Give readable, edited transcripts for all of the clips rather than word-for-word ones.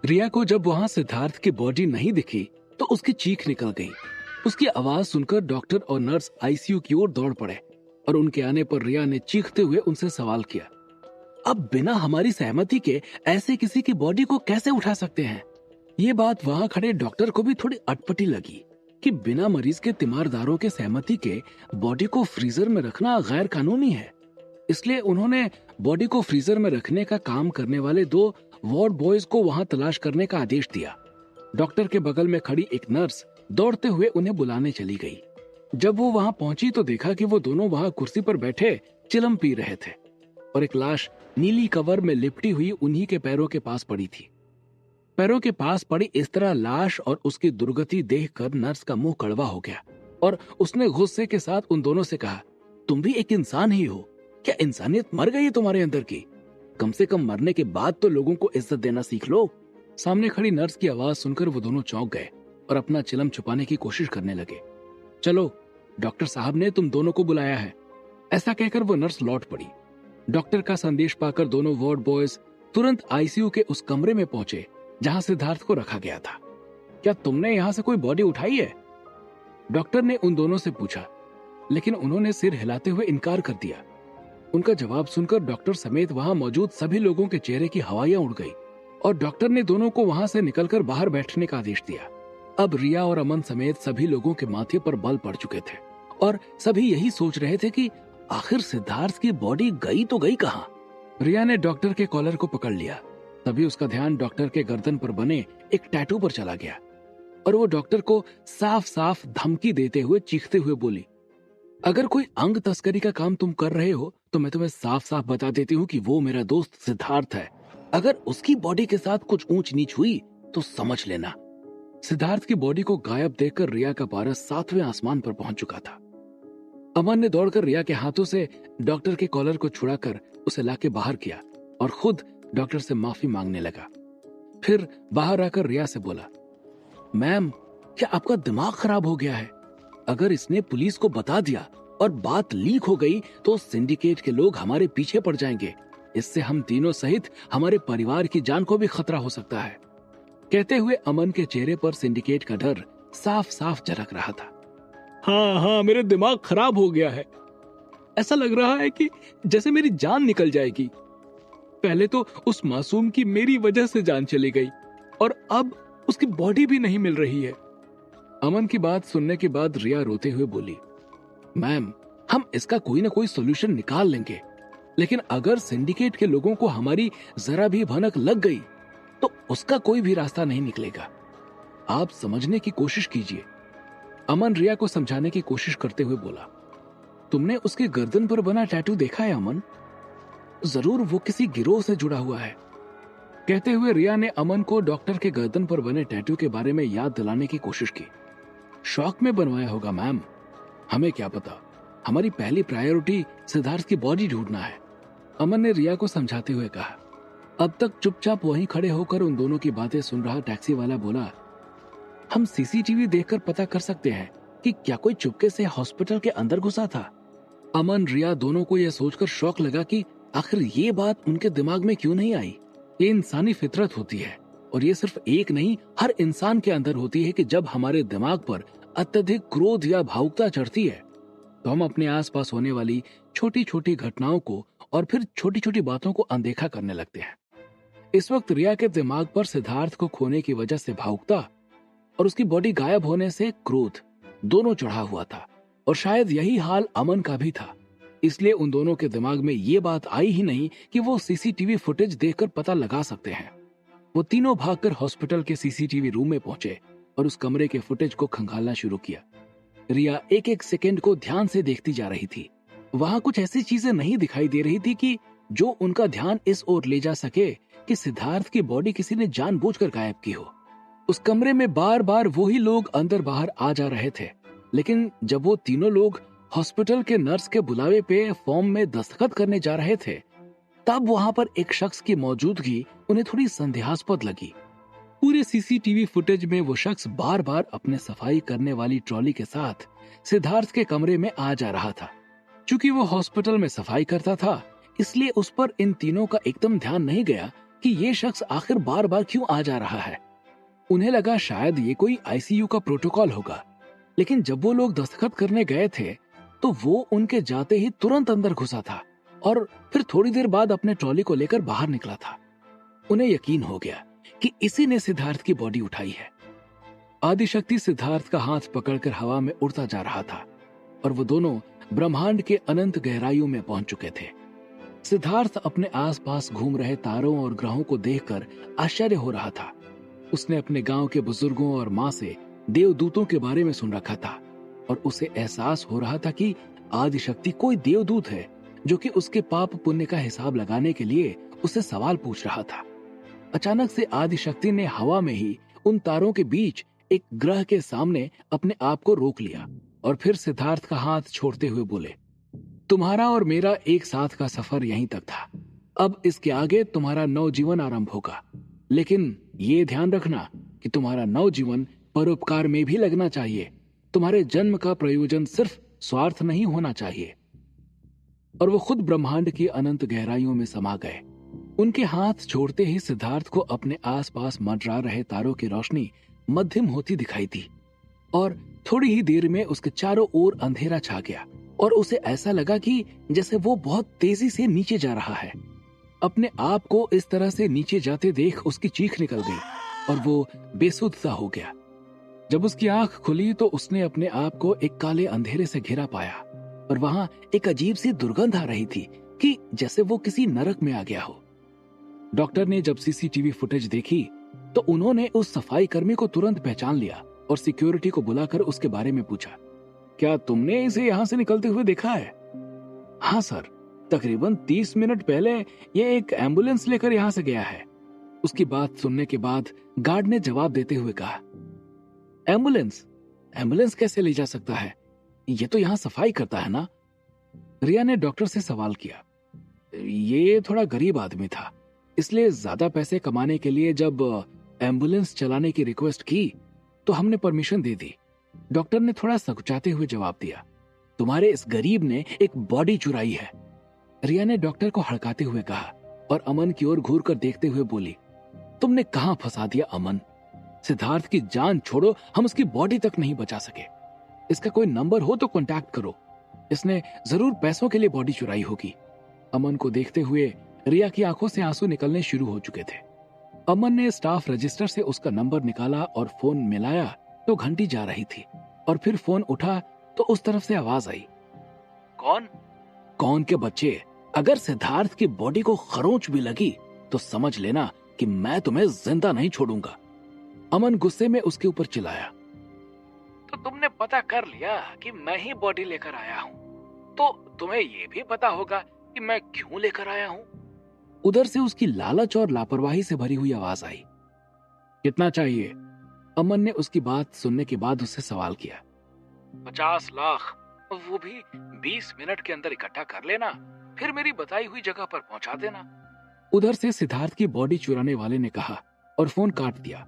रिया को जब वहां सिद्धार्थ की बॉडी नहीं दिखी तो उसकी चीख निकल गई। उसकी आवाज सुनकर डॉक्टर और नर्स आईसीयू की ओर दौड़ पड़े और उनके आने पर रिया ने चीखते हुए उनसे सवाल किया, अब बिना हमारी सहमति के ऐसे किसी की बॉडी को कैसे उठा सकते हैं? ये बात वहां खड़े डॉक्टर को भी थोड़ी अटपटी लगी कि बिना मरीज के तीमारदारों के सहमति के बॉडी को फ्रीजर में रखना गैर कानूनी है। इसलिए उन्होंने बॉडी को फ्रीजर में रखने का काम करने वाले 2 वार्ड बॉयज को वहां तलाश करने का आदेश दिया। डॉक्टर के बगल में खड़ी एक नर्स दौड़ते हुए उन्हें बुलाने चली गई। जब वो वहां पहुंची तो देखा कि वो दोनों वहां कुर्सी पर बैठे चिलम पी रहे थे और एक लाश नीली कवर में लिपटी हुई उन्हीं के पैरों के पास पड़ी थी। पैरों के पास पड़ी इस तरह लाश और उसकी दुर्गति देखकर नर्स का मुंह कड़वा हो गया और उसने गुस्से के साथ उन दोनों से कहा, तुम भी एक इंसान ही हो, क्या इंसानियत मर गई है तुम्हारे अंदर की? कम से कम मरने के बाद तो लोगों को इज्जत देना सीख लो। सामने खड़ी नर्स की आवाज सुनकर वो दोनों चौंक गए और अपना चिलम छुपाने की कोशिश करने लगे। चलो, डॉक्टर साहब ने तुम दोनों को बुलाया है, ऐसा कहकर वो नर्स लौट पड़ी। डॉक्टर का संदेश पाकर दोनों वार्ड बॉयज तुरंत आईसीयू के उस कमरे में पहुंचे जहां सिद्धार्थ को रखा गया था। क्या तुमने यहां से कोई बॉडी उठाई है? डॉक्टर ने उन दोनों से पूछा, लेकिन उन्होंने सिर हिलाते हुए इनकार कर दिया। उनका जवाब सुनकर डॉक्टर समेत वहां मौजूद सभी लोगों के चेहरे की हवाइयां उड़ गई और डॉक्टर ने दोनों को वहां से निकलकर बाहर बैठने का आदेश दिया। अब रिया और अमन समेत सभी लोगों के माथे पर बल पड़ चुके थे और सभी यही सोच रहे थे कि आखिर सिद्धार्थ की बॉडी गई तो गई कहां? रिया ने डॉक्टर के कॉलर को पकड़ लिया। तभी उसका ध्यान डॉक्टर के गर्दन पर बने एक टैटू पर चला गया और वो डॉक्टर को साफ साफ धमकी देते हुए चीखते हुए बोली, अगर कोई अंग तस्करी का काम तुम कर रहे हो तो मैं तुम्हें साफ साफ बता देती हूँ कि वो मेरा दोस्त सिद्धार्थ है। अगर उसकी बॉडी के साथ कुछ ऊंच नीच हुई तो समझ लेना। सिद्धार्थ की बॉडी को गायब देखकर रिया का पारस 7वें आसमान पर पहुंच चुका था। अमन ने दौड़कर रिया के हाथों से डॉक्टर के कॉलर को छुड़ाकर उसे लाके बाहर किया और खुद डॉक्टर से माफी मांगने लगा। फिर बाहर आकर रिया से बोला, मैम, क्या आपका दिमाग खराब हो गया है? अगर इसने पुलिस को बता दिया और बात लीक हो गई तो सिंडिकेट के लोग हमारे पीछे पड़ जाएंगे। इससे हम तीनों सहित हमारे परिवार की जान को भी खतरा हो सकता है। कहते हुए अमन के चेहरे पर सिंडिकेट का डर साफ साफ झलक रहा था। हाँ, मेरे दिमाग खराब हो गया है। ऐसा लग रहा है कि जैसे मेरी जान निकल जाएगी। पहले तो उस मासूम की मेरी वजह से जान चली गई और अब उसकी बॉडी भी नहीं मिल रही है। अमन की बात सुनने के बाद रिया रोते हुए बोली, मैम, हम इसका कोई ना कोई सोल्यूशन निकाल लेंगे, लेकिन अगर सिंडिकेट के लोगों को हमारी जरा भी भनक लग गई तो उसका कोई भी रास्ता नहीं निकलेगा। आप समझने की कोशिश कीजिए। अमन रिया को समझाने की कोशिश करते हुए बोला, तुमने उसके गर्दन पर बना टैटू देखा है अमन? जरूर वो किसी गिरोह से जुड़ा हुआ है। कहते हुए रिया ने अमन को डॉक्टर के गर्दन पर बने टैटू के बारे में याद दिलाने की कोशिश की। शौक में बनवाया होगा मैम, हमें क्या पता। हमारी पहली प्रायोरिटी सिद्धार्थ की बॉडी ढूंढना है, अमन ने रिया को समझाते हुए कहा। अब तक चुपचाप वहीं खड़े होकर उन दोनों की बातें सुन रहा टैक्सी वाला बोला, हम सीसीटीवी देखकर पता कर सकते हैं कि क्या कोई चुपके से हॉस्पिटल के अंदर घुसा था। अमन रिया दोनों को यह सोचकर शौक लगा कि आखिर ये बात उनके दिमाग में क्यों नहीं आई। ये इंसानी फितरत होती है और ये सिर्फ एक नहीं, हर इंसान के अंदर होती है कि जब हमारे दिमाग पर अत्यधिक क्रोध या भावुकता चढ़ती है तो हम अपने आसपास होने वाली छोटी छोटी घटनाओं को और फिर छोटी छोटी बातों को अनदेखा करने लगते हैं। इस वक्त रिया के दिमाग पर सिद्धार्थ को खोने की वजह से भावुकता और उसकी बॉडी गायब होने से क्रोध दोनों चढ़ा हुआ था और शायद यही हाल अमन का भी था। इसलिए उन दोनों के दिमाग में ये बात आई ही नहीं कि वो सीसीटीवी फुटेज देखकर पता लगा सकते हैं। वो तीनों भागकर हॉस्पिटल के सीसीटीवी रूम में पहुंचे और उस कमरे के फुटेज को खंगालना शुरू किया। रिया एक एक सेकेंड को ध्यान से देखती जा रही थी। वहां कुछ ऐसी चीजें नहीं दिखाई दे रही थी कि जो उनका ध्यान इस ओर ले जा सके कि सिद्धार्थ की बॉडी किसी ने जानबूझकर गायब की हो। उस कमरे में बार बार वही लोग अंदर बाहर आ जा रहे थे, लेकिन जब वो तीनों लोग हॉस्पिटल के नर्स के बुलावे पे फॉर्म में दस्तखत करने जा रहे थे तब वहां पर एक शख्स की मौजूदगी उन्हें थोड़ी संदेहास्पद लगी। पूरे सीसीटीवी फुटेज में वो शख्स बार बार अपने सफाई करने वाली ट्रॉली के साथ सिद्धार्थ के कमरे में आ जा रहा था। चूंकि वो हॉस्पिटल में सफाई करता था इसलिए उस पर इन तीनों का एकदम ध्यान नहीं गया कि ये शख्स आखिर बार बार क्यों आ जा रहा है। उन्हें लगा शायद ये कोई आईसीयू का प्रोटोकॉल होगा, लेकिन जब वो लोग दस्तखत करने गए थे तो वो उनके जाते ही तुरंत अंदर घुसा था और फिर थोड़ी देर बाद अपने ट्रॉली को लेकर बाहर निकला था। उन्हें यकीन हो गया कि इसी ने सिद्धार्थ की बॉडी उठाई है। आदिशक्ति सिद्धार्थ का हाथ पकड़कर हवा में उड़ता जा रहा था और वो दोनों ब्रह्मांड के अनंत गहराइयों में पहुंच चुके थे। सिद्धार्थ अपने आसपास घूम रहे तारों और ग्रहों को देखकर आश्चर्य हो रहा था। उसने अपने गांव के बुजुर्गों और माँ से देवदूतों के बारे में सुन रखा था और उसे एहसास हो रहा था कि आदिशक्ति कोई देवदूत है जो कि उसके पाप पुण्य का हिसाब लगाने के लिए उससे सवाल पूछ रहा था। अचानक से आदिशक्ति ने हवा में ही उन तारों के बीच एक ग्रह के सामने अपने आप को रोक लिया और फिर सिद्धार्थ का हाथ छोड़ते हुए बोले, तुम्हारा और मेरा एक साथ का सफर यहीं तक था। अब इसके आगे तुम्हारा नवजीवन आरंभ होगा, लेकिन ये ध्यान रखना कि तुम्हारा नवजीवन परोपकार में भी लगना चाहिए। तुम्हारे जन्म का प्रयोजन सिर्फ स्वार्थ नहीं होना चाहिए। और वो खुद ब्रह्मांड की अनंत गहराइयों में समा गए। उनके हाथ छोड़ते ही सिद्धार्थ को अपने आसपास मंडरा रहे तारों की रोशनी मध्यम होती दिखाई दी और थोड़ी ही देर में उसके चारों ओर अंधेरा छा गया और उसे ऐसा लगा कि जैसे वो बहुत तेजी से नीचे जा रहा है। अपने आप को इस तरह से नीचे जाते देख उसकी चीख निकल गई और वो बेसुध सा हो गया। जब उसकी आंख खुली तो उसने अपने आप को एक काले अंधेरे से घिरा पाया और वहां एक अजीब सी दुर्गंध आ रही थी कि जैसे वो किसी नरक में आ गया हो। डॉक्टर ने जब सीसीटीवी फुटेज देखी तो उन्होंने उस सफाई कर्मी को तुरंत पहचान लिया और सिक्योरिटी को बुलाकर उसके बारे में पूछा, क्या तुमने इसे यहाँ से निकलते हुए देखा है? हाँ सर, तकरीबन 30 मिनट पहले ये एक एम्बुलेंस लेकर यहाँ से गया है। उसकी बात सुनने के बाद गार्ड ने जवाब देते हुए कहा, एम्बुलेंस? एम्बुलेंस कैसे ले जा सकता है? ये तो यहाँ सफाई करता है ना? रिया ने डॉक्टर से सवाल किया। ये थोड़ा गरीब आदमी था, इसलिए ज्यादा पैसे कमाने के लिए जब एम्बुलेंस चलाने की रिक्वेस्ट की तो हमने परमिशन दे दी। डॉक्टर ने थोड़ा सकुचाते हुए जवाब दिया, तुम्हारे इस गरीब ने एक बॉडी चुराई है। रिया ने डॉक्टर को हड़काते हुए कहा और अमन की ओर घूर कर देखते हुए बोली, तुमने कहां फंसा दिया अमन? सिद्धार्थ की जान छोड़ो, हम उसकी बॉडी तक नहीं बचा सके। इसका कोई नंबर हो तो कांटेक्ट करो, इसने जरूर पैसों के लिए बॉडी चुराई होगी। अमन को देखते हुए रिया की आंखों से आंसू निकलने शुरू हो चुके थे। अमन ने स्टाफ रजिस्टर से उसका नंबर निकाला और फोन मिलाया तो घंटी जा रही थी और फिर फोन उठा तो उस तरफ से आवाज आई, कौन? कौन के बच्चे, अगर सिद्धार्थ की बॉडी को खरोंच भी लगी तो समझ लेना कि मैं तुम्हें जिंदा नहीं छोड़ूंगा। अमन गुस्से में उसके ऊपर चिल्लाया, तो तुमने पता कर लिया कि मैं ही बॉडी लेकर आया हूँ, तो तुम्हें ये भी पता होगा कि मैं क्यों लेकर आया हूँ। उधर से उसकी लालच और लापरवाही से भरी हुई आवाज आई, कितना चाहिए? अमन ने उसकी बात सुनने के बाद उससे सवाल किया। 50 लाख, वो भी 20 मिनट के अंदर इकट्ठा कर लेना, फिर मेरी बताई हुई जगह पर पहुंचा देना। उधर से सिद्धार्थ की बॉडी चुराने वाले ने कहा और फोन काट दिया।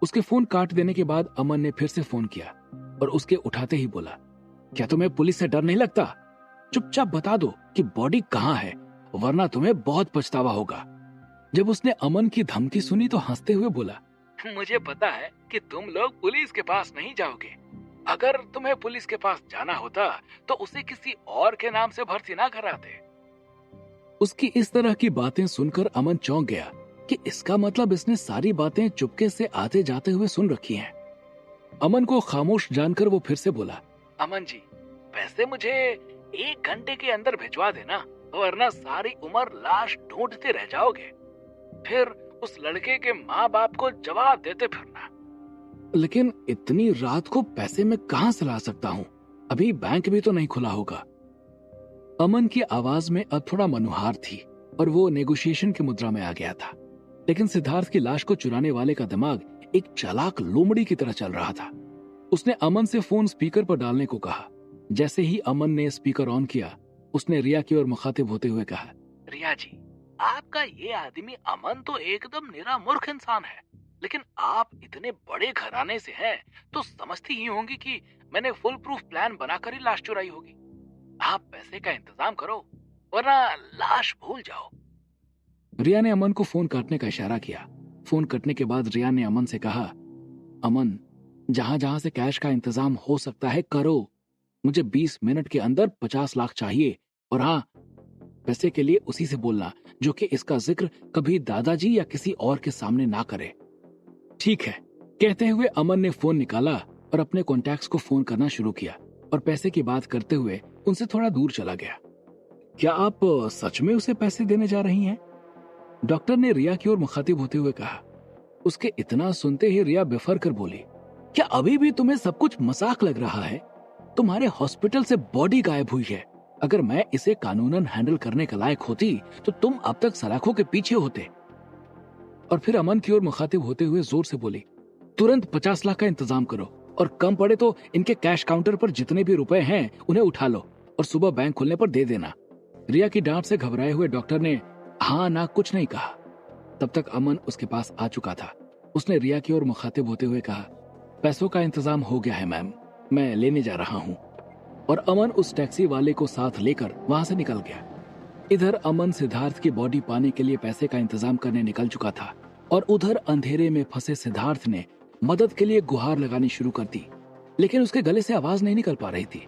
उसके फोन काट देने के बाद अमन ने फिर से फोन किया और उसके उठाते ही बोला, क्या तुम्हें पुलिस से डर नहीं लगता? चुपचाप बता दो कि बॉडी कहाँ है, वरना तुम्हें बहुत पछतावा होगा। जब उसने अमन की धमकी सुनी तो हंसते हुए बोला, मुझे पता है कि तुम लोग पुलिस के पास नहीं जाओगे। अगर तुम्हें पुलिस के पास जाना होता तो उसे किसी और के नाम से भर्ती ना कराते। उसकी इस तरह की बातें सुनकर अमन चौंक गया कि इसका मतलब इसने सारी बातें चुपके से आते जाते हुए सुन रखी हैं। अमन को खामोश जानकर वो फिर से बोला, अमन जी, पैसे मुझे 1 घंटे के अंदर भिजवा देना, वरना सारी उम्र लाश ढूंढते रह जाओगे। फिर उस लड़के के माँ बाप को जवाब देते फिरना। लेकिन इतनी रात को पैसे मैं कहां से ला सकता हूँ? अभी बैंक भी तो नहीं खुला होगा। अमन की आवाज में अब थोड़ा मनुहार थी और वो नेगोशिएशन की मुद्रा में आ गया था। लेकिन सिद्धार्थ की लाश को चुराने वाले का दिमाग एक चालाक लोमड़ी की तरह चल रहा था। उसने अमन से फोन स्पीकर पर डालने को कहा। जैसे ही अमन ने स्पीकर ऑन किया, उसने रिया की ओर मुखातिब होते हुए कहा, रिया जी, आपका ये आदमी अमन तो एकदम निरा मूर्ख इंसान है, लेकिन आप इतने बड़े घराने से हैं तो समझती ही होंगी कि मैंने फुल प्रूफ प्लान बनाकर ही लाश चुराई होगी। आप पैसे का इंतजाम करो, वरना लाश भूल जाओ। रिया ने अमन को फोन काटने का इशारा किया। फोन कटने के बाद रिया ने अमन से कहा, अमन, जहां जहां से कैश का इंतजाम हो सकता है करो। मुझे 20 मिनट के अंदर 50 लाख चाहिए। और हाँ, पैसे के लिए उसी से बोलना जो कि इसका जिक्र कभी दादाजी या किसी और के सामने ना करे। ठीक है, कहते हुए अमन ने फोन निकाला और अपने कॉन्टैक्ट्स को फोन करना शुरू किया और पैसे की बात करते हुए उनसे थोड़ा दूर चला गया। क्या आप सच में उसे पैसे देने जा रही हैं? डॉक्टर ने रिया की ओर मुखातिब होते हुए कहा। उसके इतना सुनते ही रिया बेफर कर बोली, क्या अभी भी तुम्हें सब कुछ मजाक लग रहा है? तुम्हारे हॉस्पिटल से बॉडी गायब हुई है। अगर मैं इसे कानूनन हैंडल करने के लायक होती तो तुम अब तक सलाखों के पीछे होते। और फिर अमन की ओर मुखातिब होते हुए जोर से बोली, तुरंत 50 लाख का इंतजाम करो और कम पड़े तो इनके कैश काउंटर पर जितने भी रुपए हैं उन्हें उठा लो और सुबह बैंक खुलने पर दे देना। रिया की डांट से घबराए हुए डॉक्टर ने हाँ ना कुछ नहीं कहा। तब तक अमन उसके पास आ चुका था। उसने रिया की ओर मुखातिब होते हुए कहा, पैसों का इंतजाम हो गया है मैम, मैं लेने जा रहा हूं। और अमन उस टैक्सी वाले को साथ लेकर वहां से निकल गया। इधर अमन सिद्धार्थ की बॉडी पाने के लिए पैसे का इंतजाम करने निकल चुका था और उधर अंधेरे में फंसे सिद्धार्थ ने मदद के लिए गुहार लगानी शुरू कर दी, लेकिन उसके गले से आवाज नहीं निकल पा रही थी।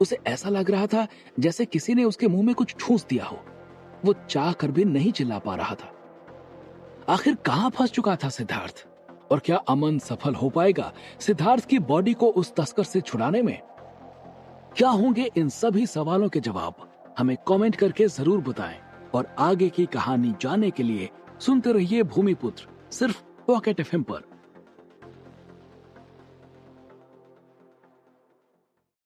उसे ऐसा लग रहा था जैसे किसी ने उसके मुंह में कुछ ठूंस दिया हो। वो चाह कर भी नहीं चिल्ला पा रहा था। आखिर कहां फंस चुका था सिद्धार्थ? और क्या अमन सफल हो पाएगा सिद्धार्थ की बॉडी को उस तस्कर से छुड़ाने में? क्या होंगे इन सभी सवालों के जवाब? हमें कमेंट करके जरूर बताएं और आगे की कहानी जानने के लिए सुनते रहिए भूमिपुत्र, सिर्फ पॉकेट एफएम पर।